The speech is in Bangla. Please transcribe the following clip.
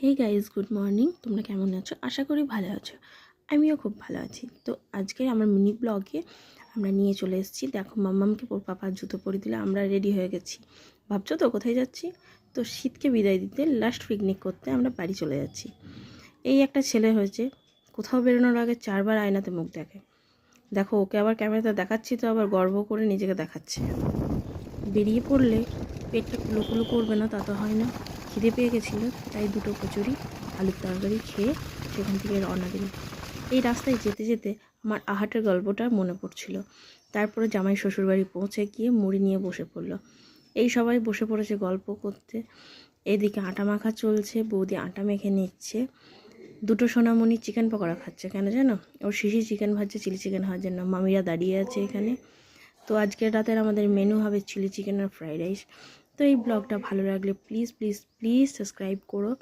Hey guys, good morning. তোমরা কেমন আছো? আশা করি ভালো আছো। আমিও খুব ভালো আছি। তো আজকে আমার মিনি ব্লগে আমরা নিয়ে চলে এসেছি। দেখো, মাম্মামকে ওর পাপার জুতো পরে দিলে আমরা রেডি হয়ে গেছি। ভাবছো তো কোথায় যাচ্ছি? তো শীতকে বিদায় দিতে, লাস্ট পিকনিক করতে আমরা বাড়ি চলে যাচ্ছি। এই একটা ছেলে হয়েছে, কোথাও বেরোনোর আগে 4বার আয়নাতে মুখ দেখে। দেখো, ওকে আবার ক্যামেরাতে দেখাচ্ছি তো আবার গর্ব করে নিজেকে দেখাচ্ছে। বেরিয়ে পড়লে পেটটা কুলো করবে না, তা তো হয় না। খিদে পেয়ে গেছিলো, তাই দুটো কচুরি আলুর তরকারি খেয়ে সেখান থেকে রওনা দিল। এই রাস্তায় যেতে যেতে আমার আহাটের গল্পটা মনে পড়ছিল। তারপরে জামাই শ্বশুরবাড়ি পৌঁছে গিয়ে মুড়ি নিয়ে বসে পড়লো। এই সবাই বসে পড়েছে গল্প করতে। এদিকে আটা মাখা চলছে, বৌদি আটা মেখে নিচ্ছে। দুটো সোনামণি চিকেন পকোড়া খাচ্ছে, কেন জানো? ওর শিশি চিকেন ভাজছে চিলি চিকেন হওয়ার জন্য। মামিরা দাঁড়িয়ে আছে এখানে। তো আজকের রাতের আমাদের মেনু হবে চিলি চিকেন আর ফ্রাইড রাইস। তো এই ব্লগটা ভালো লাগলে প্লিজ প্লিজ প্লিজ সাবস্ক্রাইব করো।